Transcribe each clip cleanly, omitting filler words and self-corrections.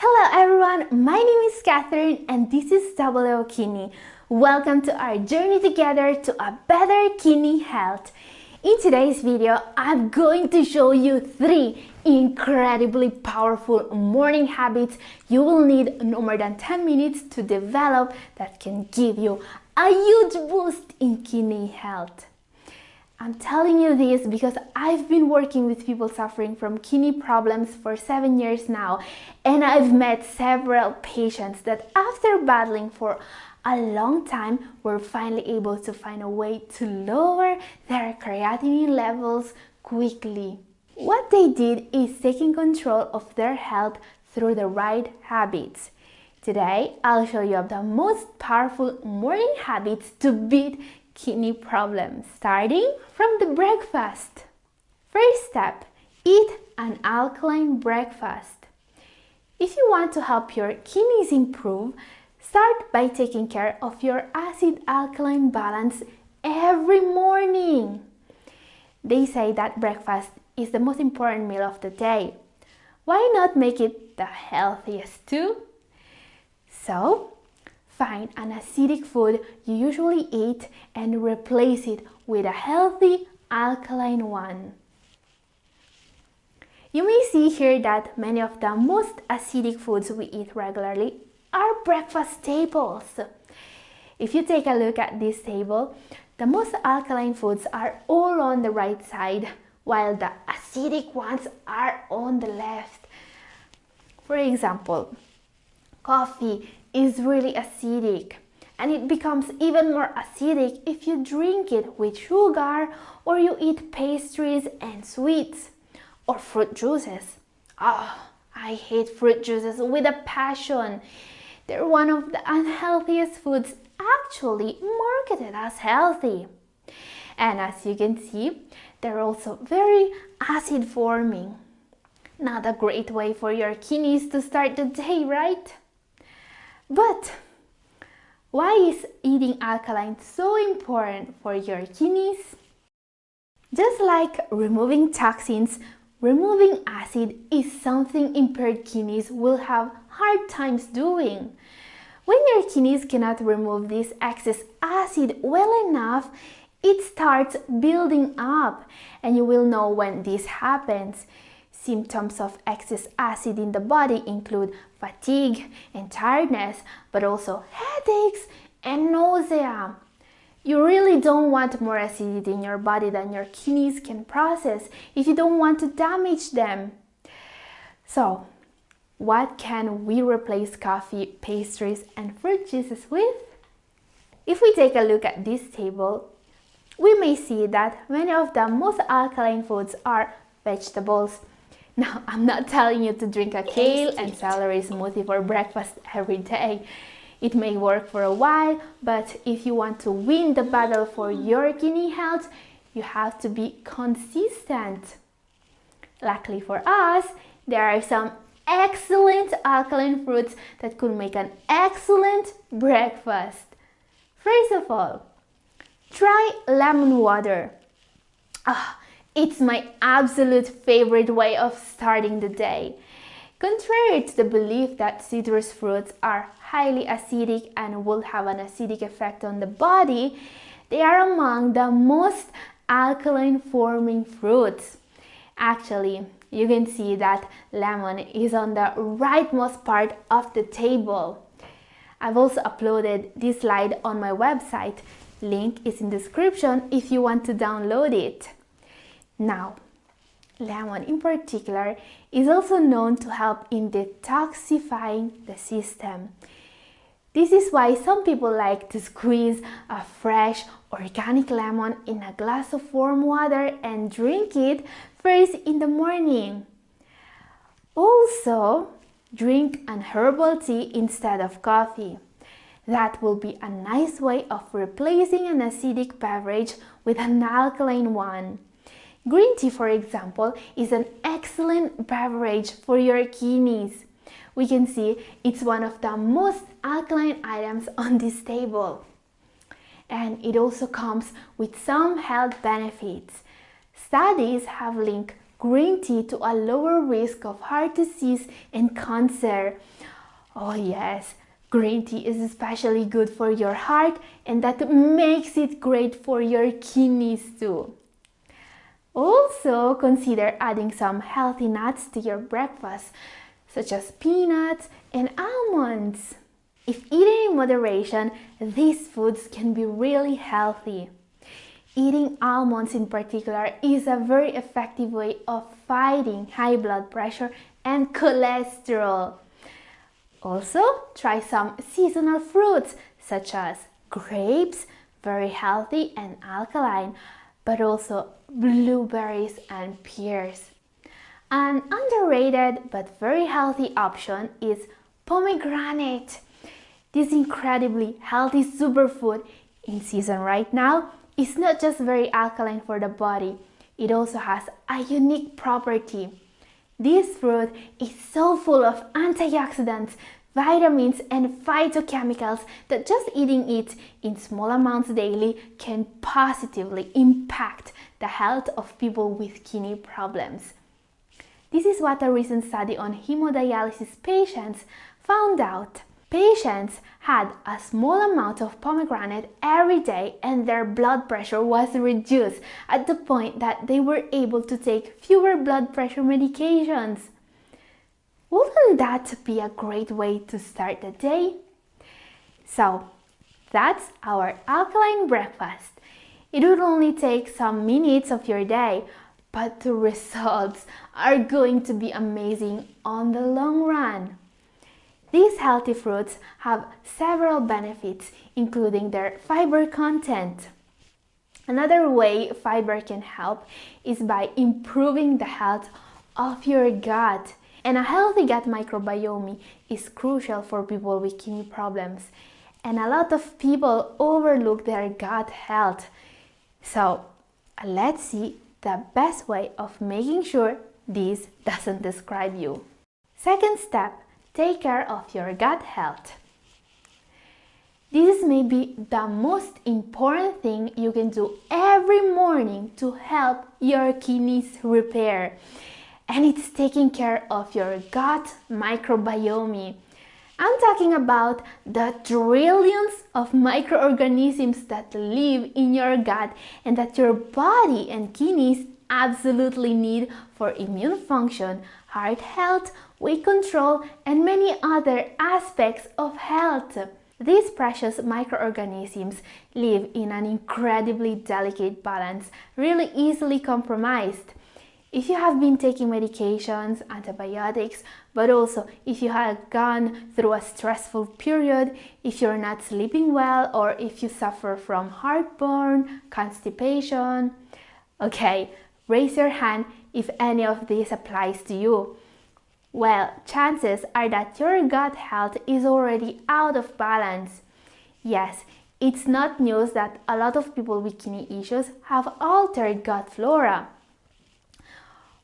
Hello everyone, my name is Katherine and this is WO Kidney. Welcome to our journey together to a better kidney health. In today's video, I'm going to show you 3 incredibly powerful morning habits you will need no more than 10 minutes to develop that can give you a huge boost in kidney health. I'm telling you this because I've been working with people suffering from kidney problems for 7 years now, and I've met several patients that after battling for a long time were finally able to find a way to lower their creatinine levels quickly. What they did is taking control of their health through the right habits. Today, I'll show you the most powerful morning habits to beat kidney problems, starting from the breakfast. First step, eat an alkaline breakfast. If you want to help your kidneys improve, start by taking care of your acid-alkaline balance every morning. They say that breakfast is the most important meal of the day. Why not make it the healthiest too? So, find an acidic food you usually eat and replace it with a healthy alkaline one. You may see here that many of the most acidic foods we eat regularly are breakfast staples. If you take a look at this table, the most alkaline foods are all on the right side, while the acidic ones are on the left. For example, coffee is really acidic, and it becomes even more acidic if you drink it with sugar or you eat pastries and sweets or fruit juices. I hate fruit juices with a passion. They're one of the unhealthiest foods actually marketed as healthy. And as you can see, they're also very acid forming. Not a great way for your kidneys to start the day, right? But why is eating alkaline so important for your kidneys? Just like removing toxins, removing acid is something impaired kidneys will have hard times doing. When your kidneys cannot remove this excess acid well enough, it starts building up, and you will know when this happens. Symptoms of excess acid in the body include fatigue and tiredness, but also headaches and nausea. You really don't want more acidity in your body than your kidneys can process if you don't want to damage them. So, what can we replace coffee, pastries, and fruit juices with? If we take a look at this table, we may see that many of the most alkaline foods are vegetables. Now, I'm not telling you to drink a kale and celery smoothie for breakfast every day. It may work for a while, but if you want to win the battle for your kidney health, you have to be consistent. Luckily for us, there are some excellent alkaline fruits that could make an excellent breakfast. First of all, try lemon water. It's my absolute favorite way of starting the day. Contrary to the belief that citrus fruits are highly acidic and will have an acidic effect on the body, they are among the most alkaline forming fruits. Actually, you can see that lemon is on the rightmost part of the table. I've also uploaded this slide on my website. Link is in the description if you want to download it. Now, lemon in particular is also known to help in detoxifying the system. This is why some people like to squeeze a fresh organic lemon in a glass of warm water and drink it first in the morning. Also, drink an herbal tea instead of coffee. That will be a nice way of replacing an acidic beverage with an alkaline one. Green tea, for example, is an excellent beverage for your kidneys. We can see it's one of the most alkaline items on this table. And it also comes with some health benefits. Studies have linked green tea to a lower risk of heart disease and cancer. Oh yes, green tea is especially good for your heart, and that makes it great for your kidneys too. Also, consider adding some healthy nuts to your breakfast, such as peanuts and almonds. If eaten in moderation, these foods can be really healthy. Eating almonds in particular is a very effective way of fighting high blood pressure and cholesterol. Also, try some seasonal fruits such as grapes, very healthy and alkaline, but also blueberries and pears. An underrated but very healthy option is pomegranate. This incredibly healthy superfood in season right now is not just very alkaline for the body, it also has a unique property. This fruit is so full of antioxidants, vitamins and phytochemicals that just eating it in small amounts daily can positively impact the health of people with kidney problems. This is what a recent study on hemodialysis patients found out. Patients had a small amount of pomegranate every day and their blood pressure was reduced at the point that they were able to take fewer blood pressure medications. Wouldn't that be a great way to start the day? So, that's our alkaline breakfast. It would only take some minutes of your day, but the results are going to be amazing on the long run. These healthy fruits have several benefits, including their fiber content. Another way fiber can help is by improving the health of your gut. And a healthy gut microbiome is crucial for people with kidney problems. And a lot of people overlook their gut health. So let's see the best way of making sure this doesn't describe you. Second step, take care of your gut health. This may be the most important thing you can do every morning to help your kidneys repair. And it's taking care of your gut microbiome. I'm talking about the trillions of microorganisms that live in your gut and that your body and kidneys absolutely need for immune function, heart health, weight control, and many other aspects of health. These precious microorganisms live in an incredibly delicate balance, really easily compromised. If you have been taking medications, antibiotics, but also if you have gone through a stressful period, if you're not sleeping well, or if you suffer from heartburn, constipation, okay, raise your hand if any of this applies to you. Well, chances are that your gut health is already out of balance. Yes, it's not news that a lot of people with kidney issues have altered gut flora.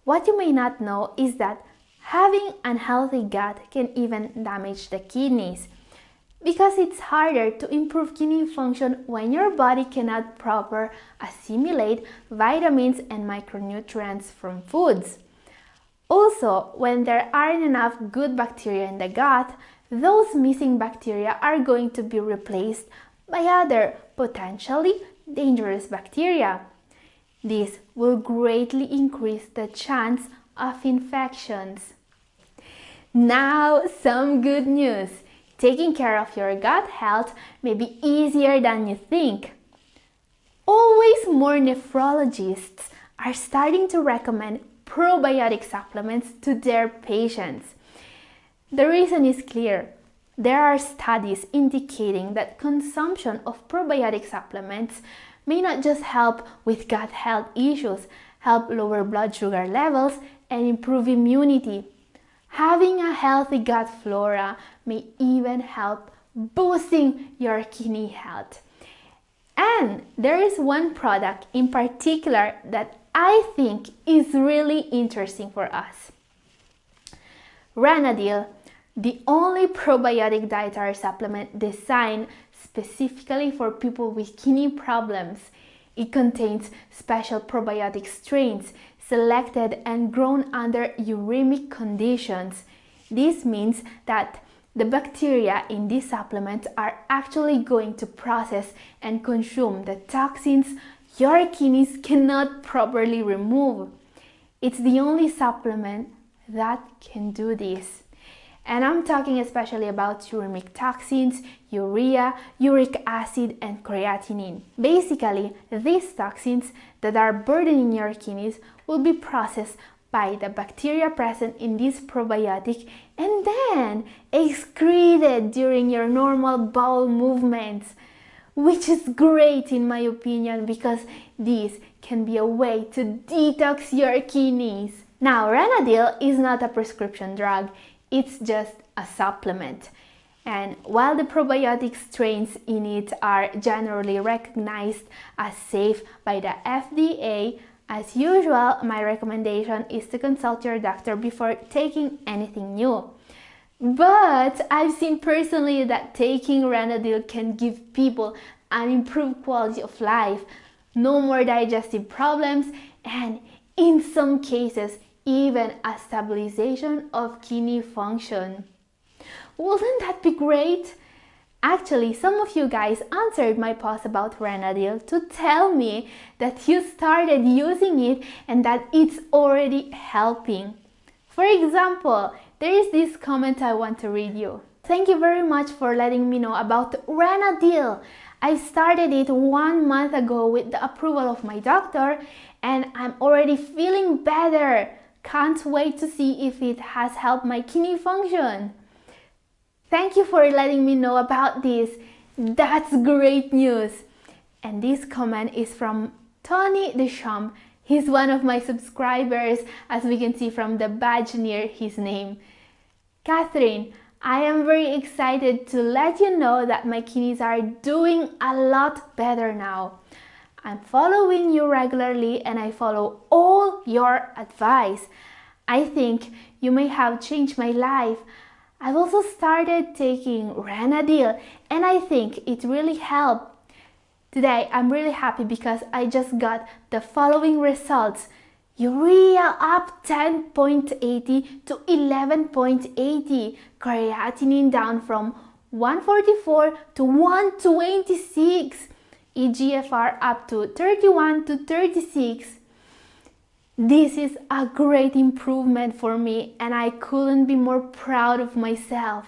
What you may not know is that having an unhealthy gut can even damage the kidneys, because it's harder to improve kidney function when your body cannot properly assimilate vitamins and micronutrients from foods. Also, when there aren't enough good bacteria in the gut, those missing bacteria are going to be replaced by other potentially dangerous bacteria. This will greatly increase the chance of infections. Now, some good news. Taking care of your gut health may be easier than you think. Always more nephrologists are starting to recommend probiotic supplements to their patients. The reason is clear. There are studies indicating that consumption of probiotic supplements may not just help with gut health issues, help lower blood sugar levels, and improve immunity. Having a healthy gut flora may even help boosting your kidney health. And there is one product in particular that I think is really interesting for us. Renadyl, the only probiotic dietary supplement designed specifically for people with kidney problems. It contains special probiotic strains selected and grown under uremic conditions. This means that the bacteria in these supplements are actually going to process and consume the toxins your kidneys cannot properly remove. It's the only supplement that can do this. And I'm talking especially about uremic toxins, urea, uric acid, and creatinine. Basically, these toxins that are burdening your kidneys will be processed by the bacteria present in this probiotic and then excreted during your normal bowel movements, which is great in my opinion because this can be a way to detox your kidneys. Now, Renadyl is not a prescription drug. It's just a supplement. And while the probiotic strains in it are generally recognized as safe by the FDA, as usual, my recommendation is to consult your doctor before taking anything new. But I've seen personally that taking Renadyl can give people an improved quality of life, no more digestive problems, and in some cases, even a stabilization of kidney function. Wouldn't that be great? Actually, some of you guys answered my post about Renadyl to tell me that you started using it and that it's already helping. For example, there is this comment I want to read you. Thank you very much for letting me know about Renadyl. I started it 1 month ago with the approval of my doctor and I'm already feeling better. Can't wait to see if it has helped my kidney function. Thank you for letting me know about this. That's great news. And this comment is from Tony Deschamps. He's one of my subscribers, as we can see from the badge near his name. Katherine, I am very excited to let you know that my kidneys are doing a lot better now. I'm following you regularly and I follow all your advice. I think you may have changed my life. I've also started taking Renadyl and I think it really helped. Today I'm really happy because I just got the following results. Urea up 10.80 to 11.80. Creatinine down from 144 to 126. eGFR up to 31 to 36. This is a great improvement for me and I couldn't be more proud of myself.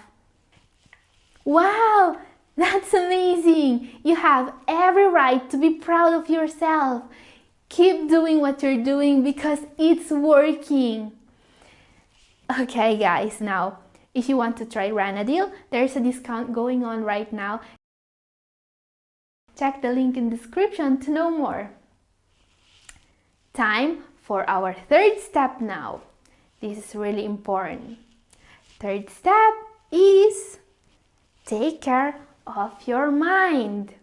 Wow, that's amazing! You have every right to be proud of yourself. Keep doing what you're doing because it's working. Okay guys, now if you want to try Renadyl, there's a discount going on right now. Check the link in the description to know more. Time for our third step now. This is really important. Third step is take care of your mind.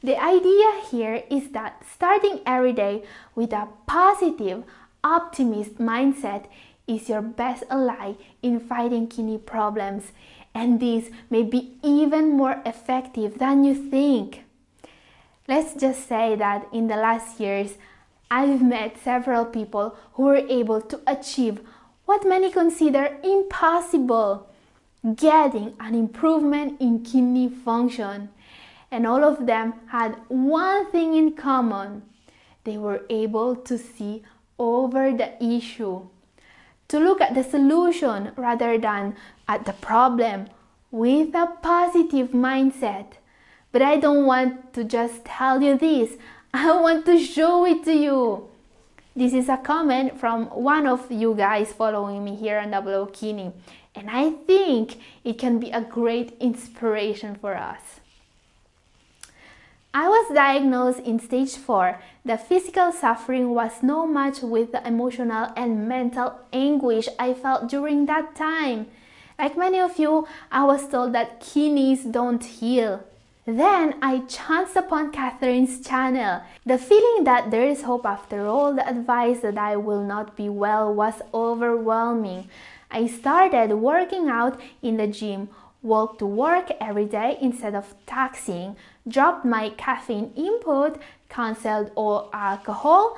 The idea here is that starting every day with a positive, optimist mindset is your best ally in fighting kidney problems, and this may be even more effective than you think. Let's just say that in the last years, I've met several people who were able to achieve what many consider impossible, getting an improvement in kidney function. And all of them had one thing in common. They were able to see over the issue, to look at the solution rather than at the problem with a positive mindset. But I don't want to just tell you this. I want to show it to you. This is a comment from one of you guys following me here on Double O Kidney, and I think it can be a great inspiration for us. I was diagnosed in stage 4. The physical suffering was no match with the emotional and mental anguish I felt during that time. Like many of you, I was told that kidneys don't heal. Then I chanced upon Katherine's channel. The feeling that there is hope after all the advice that I will not be well was overwhelming. I started working out in the gym, walked to work every day instead of taxiing, dropped my caffeine input, canceled all alcohol,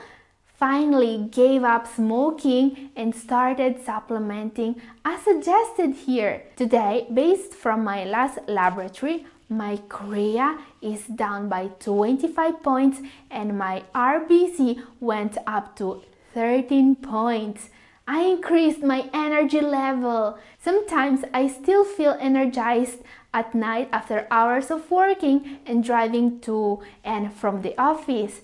finally gave up smoking and started supplementing as suggested here. Today, based from my last laboratory, my Crea is down by 25 points and my RBC went up to 13 points. I increased my energy level. Sometimes I still feel energized at night after hours of working and driving to and from the office.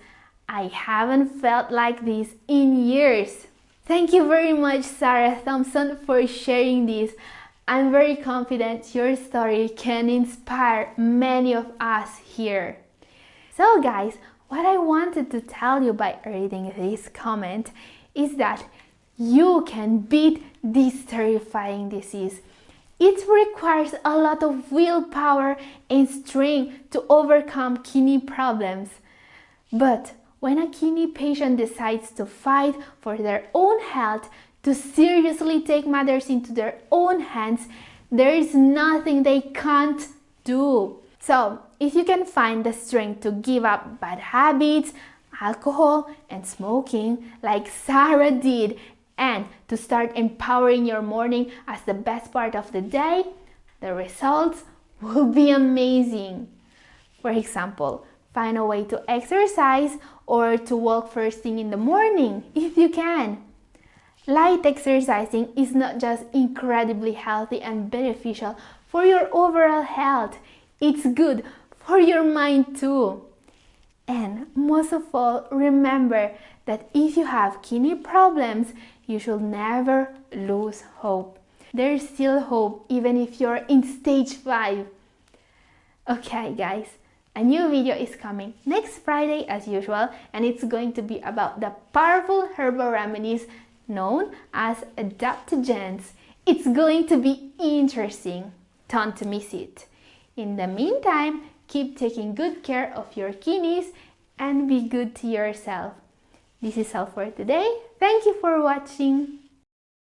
I haven't felt like this in years. Thank you very much, Sarah Thompson, for sharing this. I'm very confident your story can inspire many of us here. So guys, what I wanted to tell you by reading this comment is that you can beat this terrifying disease. It requires a lot of willpower and strength to overcome kidney problems. But when a kidney patient decides to fight for their own health, to seriously take matters into their own hands, there is nothing they can't do. So, if you can find the strength to give up bad habits, alcohol, and smoking, like Sarah did, and to start empowering your morning as the best part of the day, the results will be amazing. For example, find a way to exercise or to walk first thing in the morning if you can. Light exercising is not just incredibly healthy and beneficial for your overall health, it's good for your mind too. And most of all, remember that if you have kidney problems, you should never lose hope. There is still hope even if you're in stage 5. Okay guys, a new video is coming next Friday as usual, and it's going to be about the powerful herbal remedies known as adaptogens. It's going to be interesting. Don't miss it. In the meantime, keep taking good care of your kidneys and be good to yourself. This is all for today. Thank you for watching.